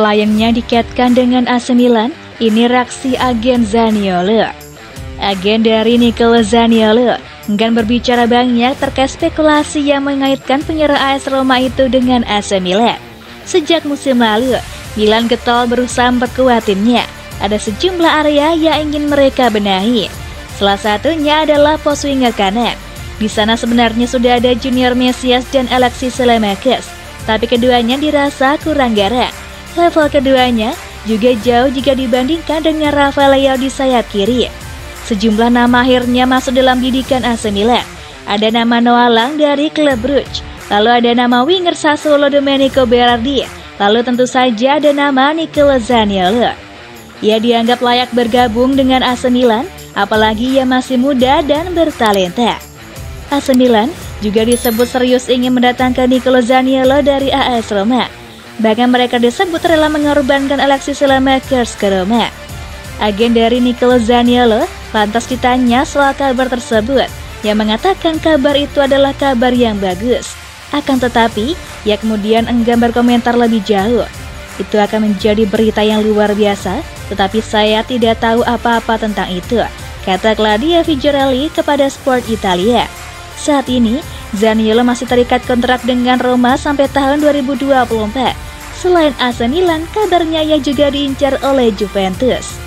Kliennya dikaitkan dengan AC Milan, ini reaksi agen Zaniolo. Agen dari Niccolò Zaniolo enggan berbicara banyak terkait spekulasi yang mengaitkan penyerang AS Roma itu dengan AC Milan. Sejak musim lalu, Milan getol berusaha memperkuat timnya. Ada sejumlah area yang ingin mereka benahi. Salah satunya adalah pos winger kanan. Di sana sebenarnya sudah ada Junior Mesias dan Alexis Saelemaekers, tapi keduanya dirasa kurang garang. Level keduanya juga jauh jika dibandingkan dengan Rafael Leao di sayap kiri. Sejumlah nama akhirnya masuk dalam bidikan AC Milan. Ada nama Noah Lang dari klub Bruges, lalu ada nama winger Sassuolo Domenico Berardi, lalu tentu saja ada nama Niccolò Zaniolo. Ia dianggap layak bergabung dengan AC Milan, apalagi ia masih muda dan bertalenta. AC Milan juga disebut serius ingin mendatangkan Niccolò Zaniolo dari AS Roma. Bahkan mereka disebut rela mengorbankan Alexis Saelemaekers ke Roma. Agen dari Niccolò Zaniolo lantas ditanya soal kabar tersebut, yang mengatakan kabar itu adalah kabar yang bagus. Akan tetapi, ia kemudian enggan berkomentar lebih jauh. Itu akan menjadi berita yang luar biasa, tetapi saya tidak tahu apa-apa tentang itu, kata Claudia Fiorelli kepada Sport Italia. Saat ini, Zaniolo masih terikat kontrak dengan Roma sampai tahun 2024. Selain AC Milan, kabarnya ia juga diincar oleh Juventus.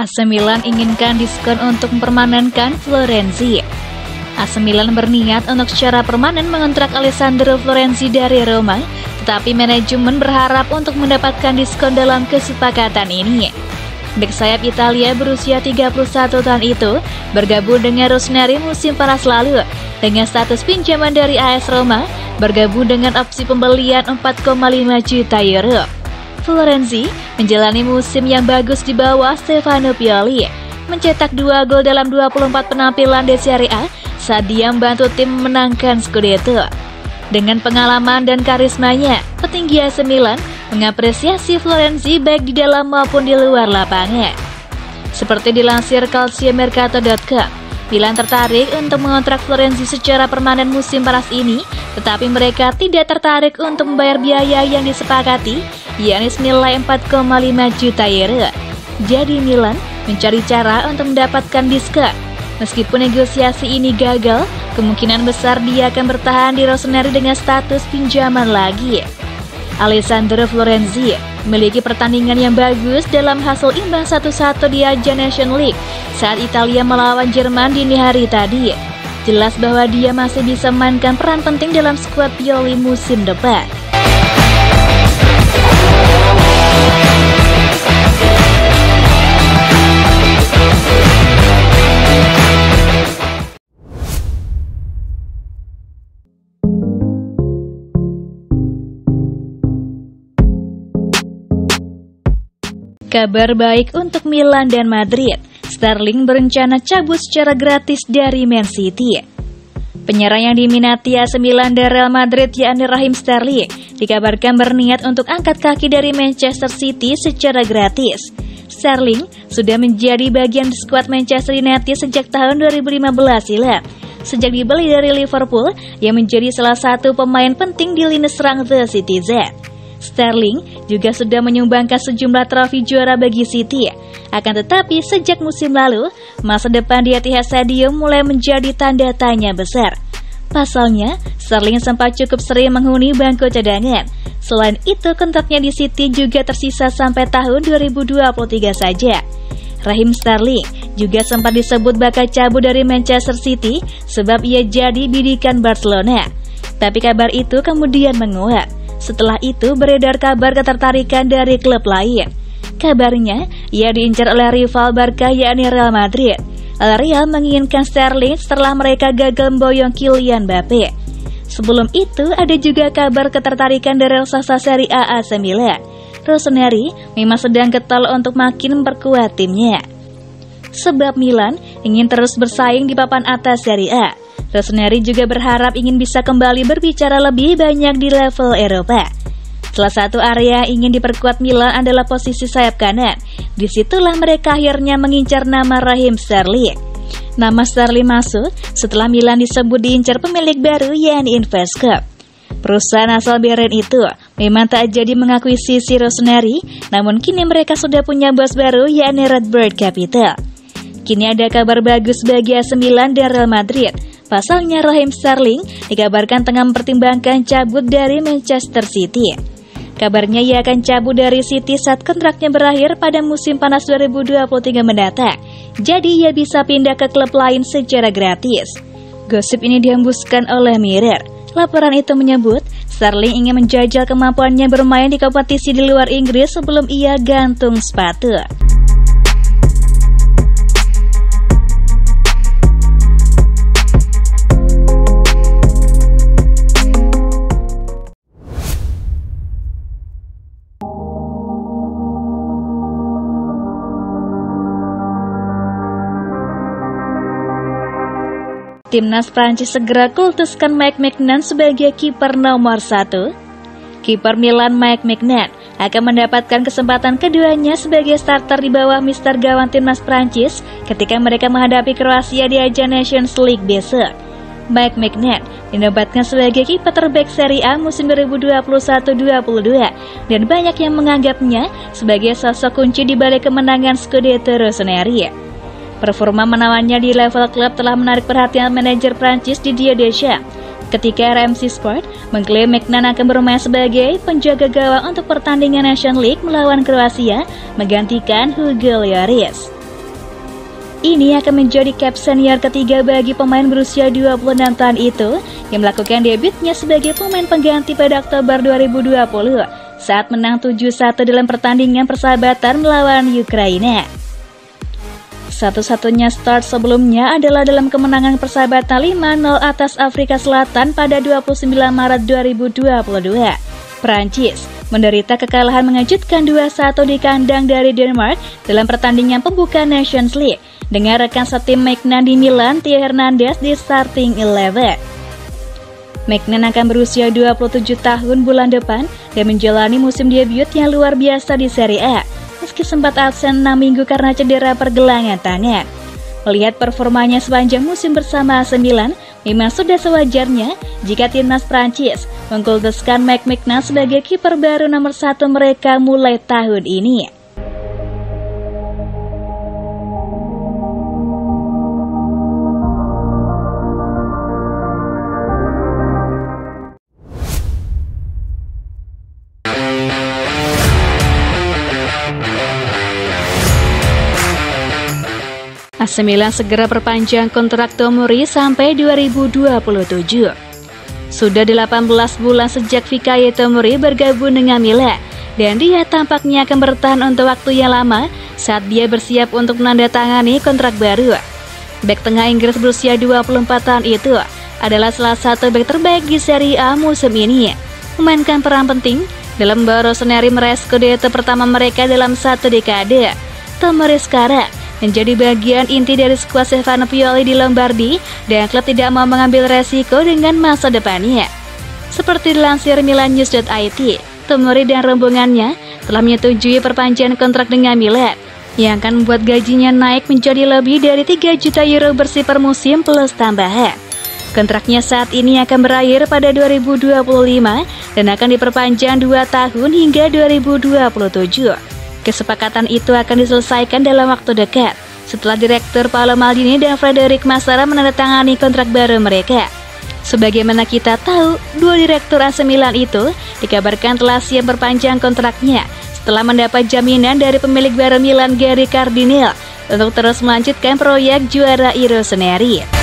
AC Milan inginkan diskon untuk mempermanenkan Florenzi. AC Milan berniat untuk secara permanen mengontrak Alessandro Florenzi dari Roma, tetapi manajemen berharap untuk mendapatkan diskon dalam kesepakatan ini. Bek sayap Italia berusia 31 tahun itu bergabung dengan Rossoneri musim panas lalu dengan status pinjaman dari AS Roma, bergabung dengan opsi pembelian 4,5 juta euro. Florenzi menjalani musim yang bagus di bawah Stefano Pioli, mencetak 2 gol dalam 24 penampilan di Serie A saat dia membantu tim memenangkan Scudetto. Dengan pengalaman dan karismanya, petinggi AC Milan mengapresiasi Florenzi baik di dalam maupun di luar lapangan. Seperti dilansir calciomercato.com, Milan tertarik untuk mengontrak Florenzi secara permanen musim panas ini, tetapi mereka tidak tertarik untuk membayar biaya yang disepakati, yakni senilai 4,5 juta euro. Jadi Milan mencari cara untuk mendapatkan diskon. Meskipun negosiasi ini gagal, kemungkinan besar dia akan bertahan di Rossoneri dengan status pinjaman lagi. Alessandro Florenzi memiliki pertandingan yang bagus dalam hasil imbang 1-1 di ajang Nations League saat Italia melawan Jerman dini hari tadi. Jelas bahwa dia masih bisa memainkan peran penting dalam skuad Pioli musim depan. Kabar baik untuk Milan dan Madrid. Sterling berencana cabut secara gratis dari Man City. Penyerang yang diminati AC Milan dan Real Madrid yakni Raheem Sterling dikabarkan berniat untuk angkat kaki dari Manchester City secara gratis. Sterling sudah menjadi bagian skuad Manchester United sejak tahun 2015 silam. Sejak dibeli dari Liverpool, ia menjadi salah satu pemain penting di lini serang The Citizen. Sterling juga sudah menyumbangkan sejumlah trofi juara bagi City. Akan tetapi sejak musim lalu, masa depan di Etihad Stadium mulai menjadi tanda tanya besar. Pasalnya, Sterling sempat cukup sering menghuni bangku cadangan. Selain itu, kontraknya di City juga tersisa sampai tahun 2023 saja. Raheem Sterling juga sempat disebut bakal cabut dari Manchester City sebab ia jadi bidikan Barcelona. Tapi kabar itu kemudian menguap. Setelah itu beredar kabar ketertarikan dari klub lain. Kabarnya, ia diincar oleh rival Barca yakni Real Madrid. Real menginginkan Sterling setelah mereka gagal memboyong Kylian Mbappe. Sebelum itu, ada juga kabar ketertarikan dari raksasa Serie A AC Milan. Rossoneri memang sedang getol untuk makin memperkuat timnya. Sebab Milan ingin terus bersaing di papan atas Serie A. Rossoneri juga berharap ingin bisa kembali berbicara lebih banyak di level Eropa. Salah satu area yang ingin diperkuat Milan adalah posisi sayap kanan. Disitulah mereka akhirnya mengincar nama Raheem Sterling. Nama Sterling masuk setelah Milan disebut diincar pemilik baru yakni Investcorp. Perusahaan asal Bahrain itu memang tak jadi mengakuisisi Rossoneri, namun kini mereka sudah punya bos baru yakni Redbird Capital. Kini ada kabar bagus bagi AC Milan dan Real Madrid. Pasalnya Raheem Sterling dikabarkan tengah mempertimbangkan cabut dari Manchester City. Kabarnya ia akan cabut dari City saat kontraknya berakhir pada musim panas 2023 mendatang. Jadi ia bisa pindah ke klub lain secara gratis. Gosip ini dihembuskan oleh Mirror. Laporan itu menyebut Sterling ingin menjajal kemampuannya bermain di kompetisi di luar Inggris sebelum ia gantung sepatu. Timnas Prancis segera kultuskan Mike Maignan sebagai kiper nomor 1. Kiper Milan Mike Maignan akan mendapatkan kesempatan keduanya sebagai starter di bawah mister gawang Timnas Prancis ketika mereka menghadapi Kroasia di ajang Nations League besok. Mike Maignan dinobatkan sebagai kiper terbaik Serie A musim 2021-22 dan banyak yang menganggapnya sebagai sosok kunci di balik kemenangan Scudetto Rossoneri. Performa menawannya di level klub telah menarik perhatian manajer Prancis Didier Deschamps ketika RMC Sport mengklaim Maignan akan bermain sebagai penjaga gawang untuk pertandingan Nations League melawan Kroasia menggantikan Hugo Lloris. Ini akan menjadi cap senior ketiga bagi pemain berusia 26 tahun itu yang melakukan debutnya sebagai pemain pengganti pada Oktober 2020 saat menang 7-1 dalam pertandingan persahabatan melawan Ukraina. Satu-satunya start sebelumnya adalah dalam kemenangan persahabatan 5-0 atas Afrika Selatan pada 29 Maret 2022. Prancis menderita kekalahan mengejutkan 2-1 di kandang dari Denmark dalam pertandingan pembuka Nations League dengan rekan setim Maignan di Milan, Theo Hernandez di starting 11. Maignan akan berusia 27 tahun bulan depan dan menjalani musim debut yang luar biasa di Serie A. Meski sempat absen 6 minggu karena cedera pergelangan tangan. Melihat performanya sepanjang musim bersama AC Milan, memang sudah sewajarnya jika timnas Prancis mengkultuskan Mike Maignan sebagai kiper baru nomor 1 mereka mulai tahun ini. AC Milan segera perpanjang kontrak Tomori sampai 2027. Sudah 18 bulan sejak Fikayo Tomori bergabung dengan Milan, dan dia tampaknya akan bertahan untuk waktu yang lama saat dia bersiap untuk menandatangani kontrak baru. Bek tengah Inggris berusia 24 tahun itu adalah salah satu bek terbaik di Serie A musim ini, memainkan peran penting dalam membawa Rossoneri meraih Scudetto pertama mereka dalam satu dekade. Tomori sekarang menjadi bagian inti dari skuad Stefano Pioli di Lombardi dan klub tidak mau mengambil resiko dengan masa depannya. Seperti dilansir milannews.it, Tomori dan rombongannya telah menyetujui perpanjangan kontrak dengan Milan yang akan membuat gajinya naik menjadi lebih dari 3 juta euro bersih per musim plus tambahan. Kontraknya saat ini akan berakhir pada 2025 dan akan diperpanjang 2 tahun hingga 2027. Kesepakatan itu akan diselesaikan dalam waktu dekat setelah Direktur Paolo Maldini dan Frederic Massara menandatangani kontrak baru mereka. Sebagaimana kita tahu, dua direktur AC Milan itu dikabarkan telah siap perpanjang kontraknya setelah mendapat jaminan dari pemilik baru Milan Gary Cardinale untuk terus melanjutkan proyek juara Rossoneri.